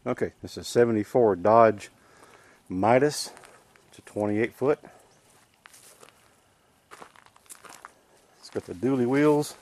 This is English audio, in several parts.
Okay, this is 74 Dodge Midas. It's a 28 foot. It's got the dually wheels.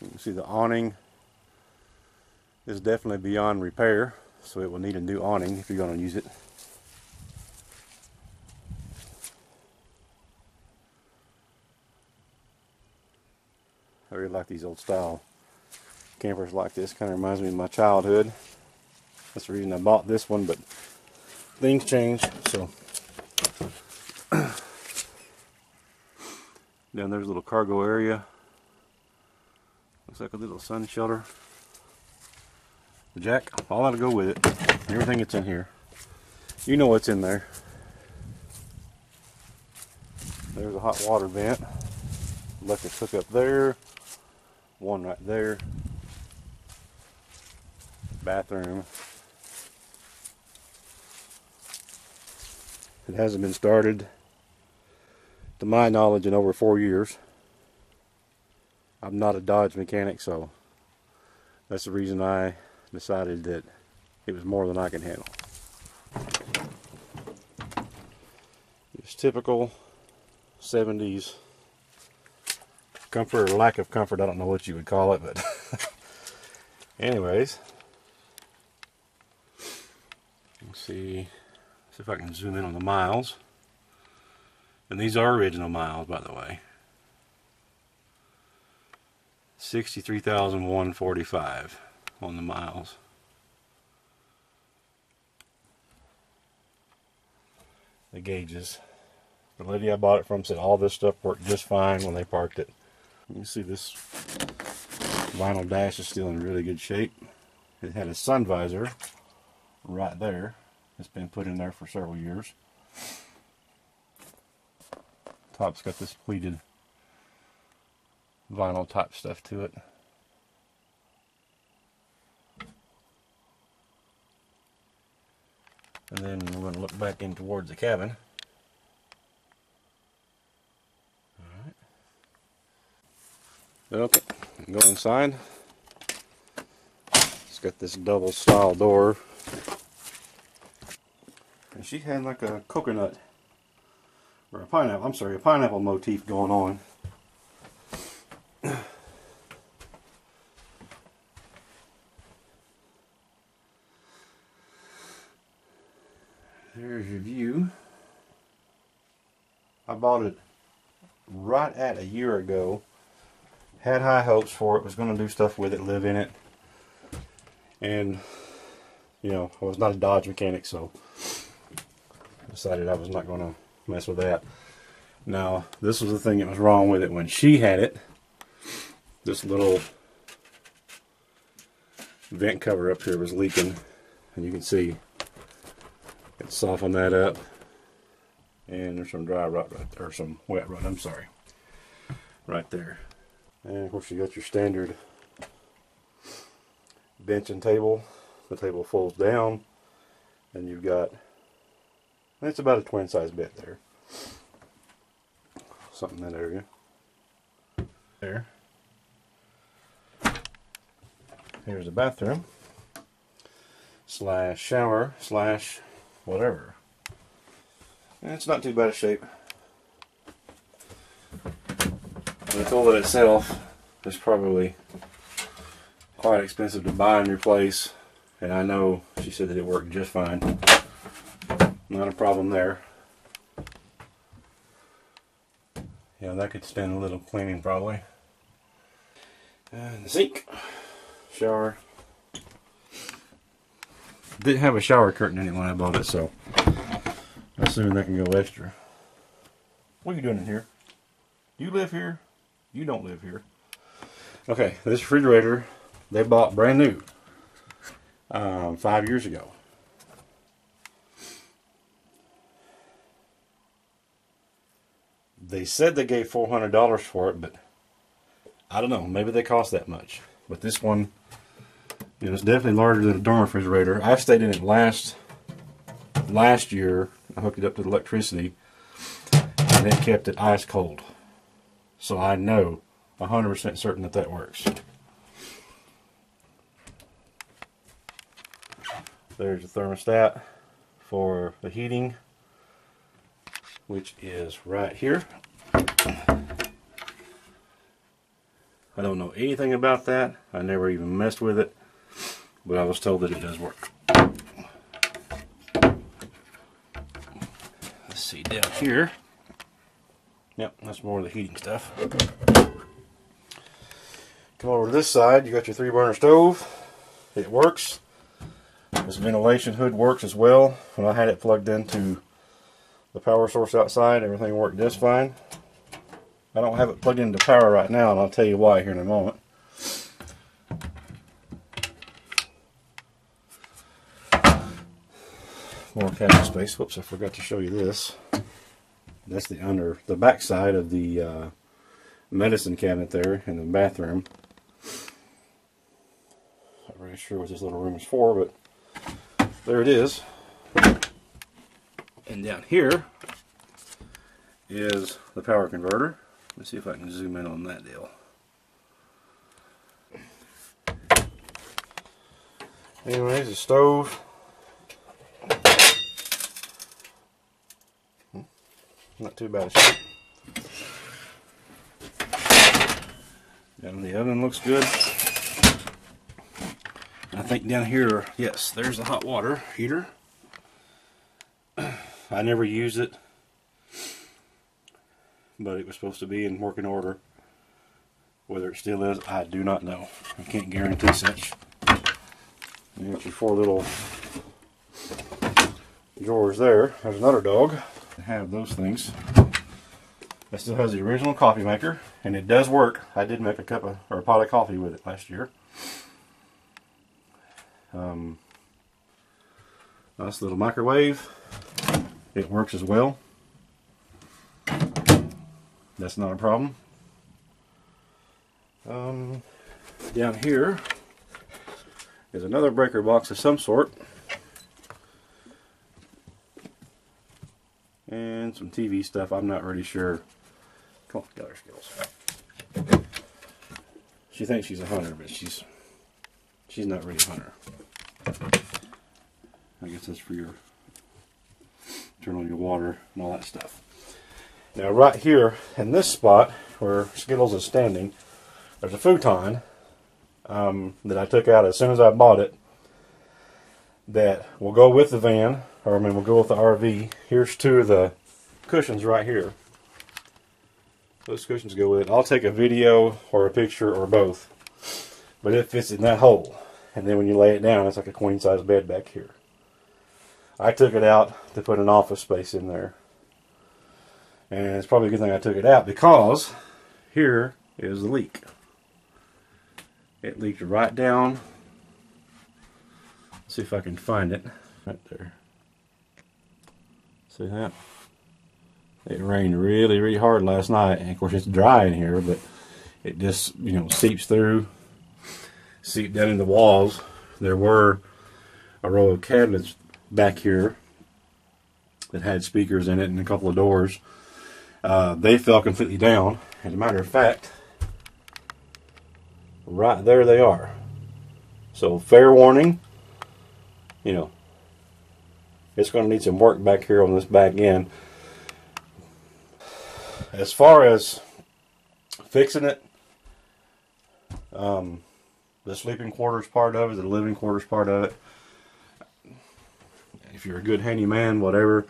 You can see the awning is definitely beyond repair, so it will need a new awning if you're going to use it. I really like these old style campers like this. Kind of reminds me of my childhood. That's the reason I bought this one, but things change. So down there's a little cargo area. Looks like a little sun shelter. The jack, all that'll go with it. Everything that's in here. You know what's in there. There's a hot water vent. Electric hookup there. One right there. Bathroom. It hasn't been started, to my knowledge, in over 4 years. I'm not a Dodge mechanic, so that's the reason I decided that it was more than I can handle. It's typical 70s comfort, or lack of comfort. I don't know what you would call it, but anyways, let's see if I can zoom in on the miles. And these are original miles, by the way. 63,145 on the miles. The gauges. The lady I bought it from said all this stuff worked just fine when they parked it. You see this vinyl dash is still in really good shape. It had a sun visor right there. It's been put in there for several years. Top's got this pleated vinyl type stuff to it. And then we're going to look back in towards the cabin. Okay, go inside. It's got this double style door. And she had like a coconut, or a pineapple, I'm sorry, a pineapple motif going on. There's your view. I bought it right at a year ago. Had high hopes for it, was going to do stuff with it, live in it. And, you know, I was not a Dodge mechanic, so I decided I was not going to mess with that. Now, this was the thing that was wrong with it when she had it. This little vent cover up here was leaking, and you can see it softened that up. And there's some dry rot right there, or some wet rot, I'm sorry, right there. And of course you got your standard bench and table. The table folds down, and you've got, it's about a twin size bed there. Something in that area. There. Here's the bathroom slash shower slash whatever. And it's not too bad a shape. The toilet itself is probably quite expensive to buy and replace, and I know she said that it worked just fine. Not a problem there. Yeah, that could stand a little cleaning probably. And the sink, shower. Didn't have a shower curtain in it when I bought it, so I assume that can go extra. What are you doing in here? You live here? You don't live here. Okay, this refrigerator they bought brand new 5 years ago. They said they gave $400 for it, but I don't know. Maybe they cost that much. But this one, you know, it's definitely larger than a dorm refrigerator. I stayed in it last year. I hooked it up to the electricity, and it kept it ice cold. So I know 100% certain that that works. There's the thermostat for the heating, which is right here. I don't know anything about that. I never even messed with it, but I was told that it does work. Let's see down here. Yep, that's more of the heating stuff. Come over to this side, you got your 3-burner stove. It works. This ventilation hood works as well. When I had it plugged into the power source outside, everything worked just fine. I don't have it plugged into power right now, and I'll tell you why here in a moment. More cabinet space. Whoops, I forgot to show you this. That's the back side of the medicine cabinet there in the bathroom. Not really sure what this little room is for, but there it is. And down here is the power converter. Let's see if I can zoom in on that deal. Anyways, the stove. Not too bad a shape. And the oven looks good. I think down here, yes, there's the hot water heater. I never used it, but it was supposed to be in working order. Whether it still is, I do not know. I can't guarantee such. You got your 4 little drawers there. There's another dog. I have those things. It still has the original coffee maker, and it does work. I did make a pot of coffee with it last year. Nice little microwave. It works as well. That's not a problem. Down here is another breaker box of some sort. And some TV stuff. I'm not really sure. Come on, get her skills. She thinks she's a hunter, but she's not really a hunter. I guess that's for your turn on your water and all that stuff. Now right here in this spot where Skittles is standing, there's a futon that I took out as soon as I bought it that will go with the van, or I mean will go with the RV. Here's 2 of the cushions right here. Those cushions go with it. I'll take a video or a picture or both, but it fits in that hole. And then when you lay it down, it's like a queen size bed back here. I took it out to put an office space in there. And it's probably a good thing I took it out, because here is the leak. It leaked right down. Let's see if I can find it. Right there. See that? It rained really, really hard last night. And of course it's dry in here, but it just, you know, seeps through. Seeped down in the walls. There were a row of cabinets back here that had speakers in it and a couple of doors. They fell completely down. As a matter of fact, right there they are. So fair warning, you know, it's going to need some work back here on this back end. As far as fixing it, the sleeping quarters part of it, the living quarters part of it, if you're a good handyman, whatever,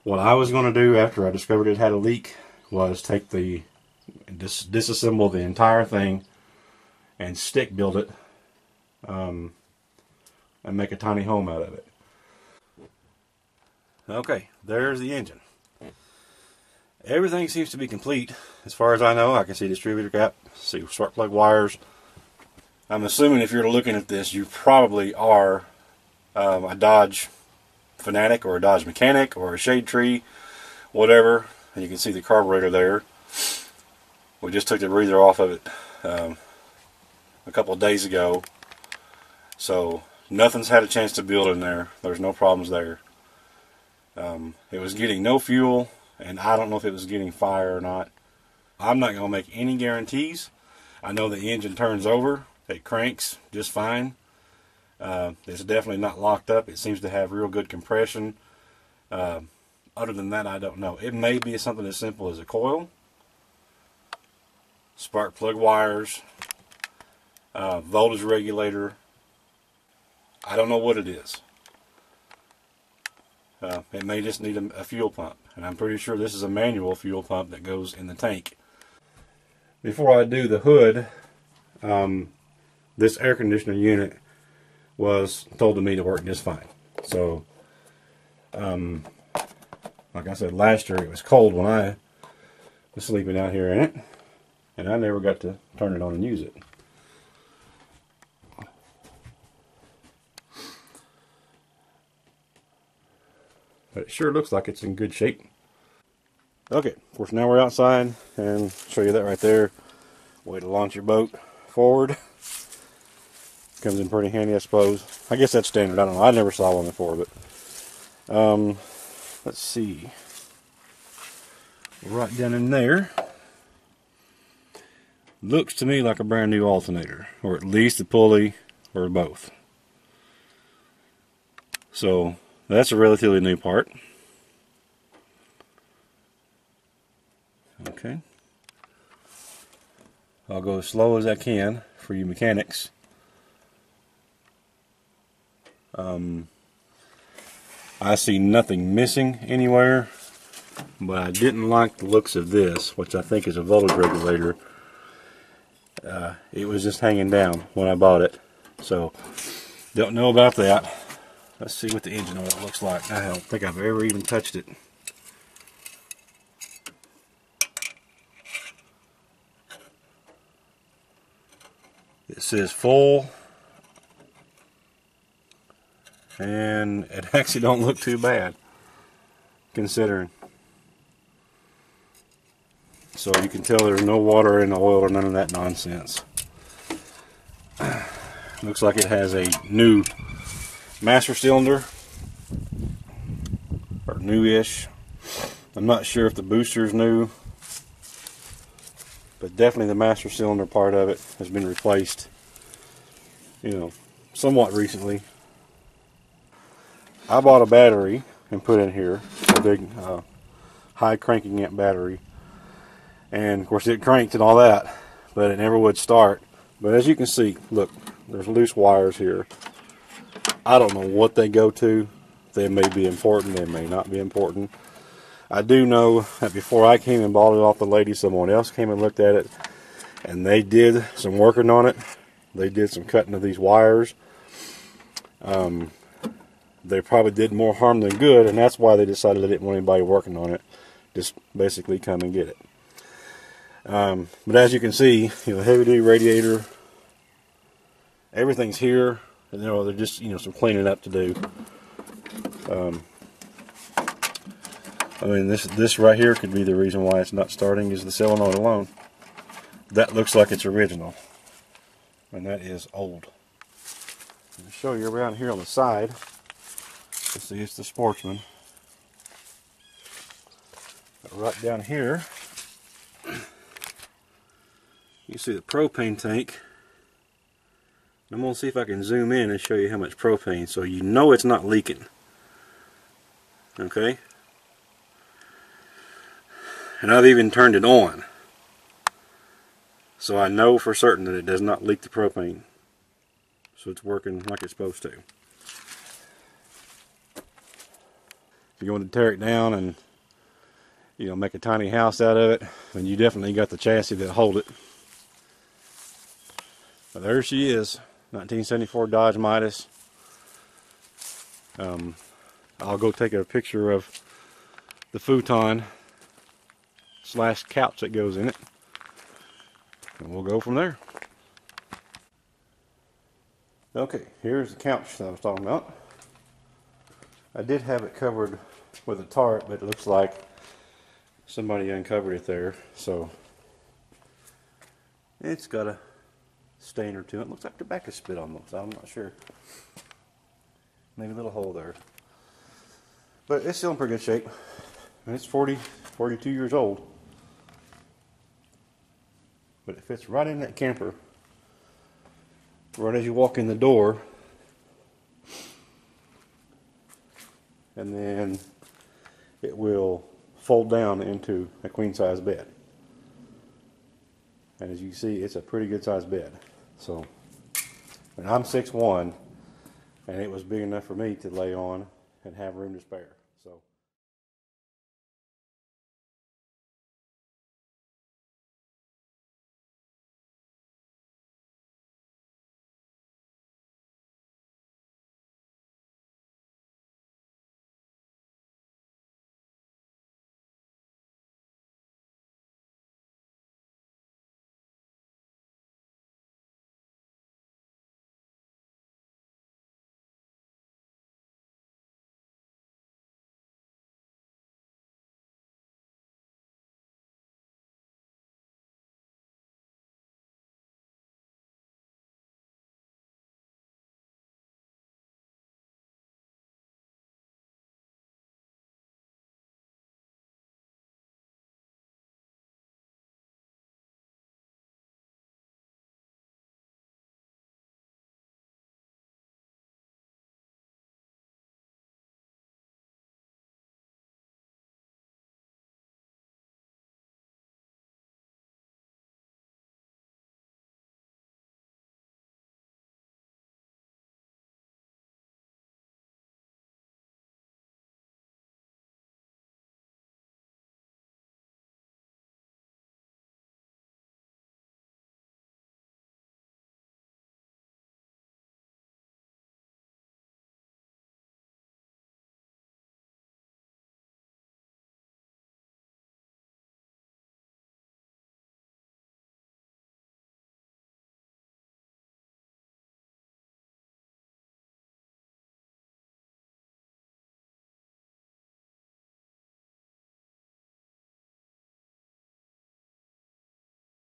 what I was going to do after I discovered it had a leak was take disassemble the entire thing and stick build it, and make a tiny home out of it. Okay, there's the engine. Everything seems to be complete as far as I know. I can see distributor cap, see spark plug wires. I'm assuming if you're looking at this, you probably are a Dodge fanatic or a Dodge mechanic or a shade tree, whatever. And you can see the carburetor there. We just took the breather off of it a couple of days ago, so nothing's had a chance to build in there. There's no problems there. It was getting no fuel, and I don't know if it was getting fire or not. I'm not going to make any guarantees. I know the engine turns over. It cranks just fine. It's definitely not locked up. It seems to have real good compression. Other than that, I don't know. It may be something as simple as a coil, spark plug wires, voltage regulator. I don't know what it is. It may just need a fuel pump, and I'm pretty sure this is a manual fuel pump that goes in the tank. Before I do the hood, this air conditioner unit was told to me to work just fine. So, like I said, last year it was cold when I was sleeping out here in it, and I never got to turn it on and use it. But it sure looks like it's in good shape. Okay, of course now we're outside, and show you that right there. Way to launch your boat forward. Comes in pretty handy, I suppose. I guess that's standard. I don't know. I never saw one before, but let's see. Right down in there. Looks to me like a brand new alternator, or at least a pulley, or both. So that's a relatively new part. Okay. I'll go as slow as I can for you mechanics. I see nothing missing anywhere, but I didn't like the looks of this, which I think is a voltage regulator. It was just hanging down when I bought it, so don't know about that. Let's see what the engine oil looks like. I don't think I've ever even touched it. It says full, and it actually don't look too bad considering. So you can tell there's no water in the oil or none of that nonsense. Looks like it has a new master cylinder, or new-ish. I'm not sure if the booster's new, but definitely the master cylinder part of it has been replaced, you know, somewhat recently. I bought a battery and put in here, a big high cranking amp battery, and of course it cranked and all that, but it never would start. But as you can see, look, there's loose wires here. I don't know what they go to. They may be important, they may not be important. I do know that before I came and bought it off the lady, someone else came and looked at it, and they did some working on it. They did some cutting of these wires. They probably did more harm than good, and that's why they decided they didn't want anybody working on it. Just basically come and get it. But as you can see, you know, heavy-duty radiator, everything's here. And, you know, they're just, you know, some cleaning up to do. I mean, this right here could be the reason why it's not starting, is the solenoid alone. That looks like it's original, and that is old. I'll show you around here on the side. Let's see, it's the Sportsman. But right down here, you see the propane tank. I'm going to see if I can zoom in and show you how much propane, so you know it's not leaking. Okay? And I've even turned it on, so I know for certain that it does not leak the propane. So it's working like it's supposed to. If you're going to tear it down and, you know, make a tiny house out of it, then you definitely got the chassis that'll hold it. But there she is, 1974 Dodge Midas. I'll go take a picture of the futon slash couch that goes in it, and we'll go from there. Okay, here's the couch that I was talking about. I did have it covered with a tarp, but it looks like somebody uncovered it there, so it's got a stain or two. It looks like tobacco spit almost. I'm not sure. Maybe a little hole there, but it's still in pretty good shape. And it's 42 years old. but it fits right in that camper. Right as you walk in the door, and then it will fold down into a queen size bed. And as you can see, it's a pretty good sized bed. So, and I'm 6'1", and it was big enough for me to lay on and have room to spare.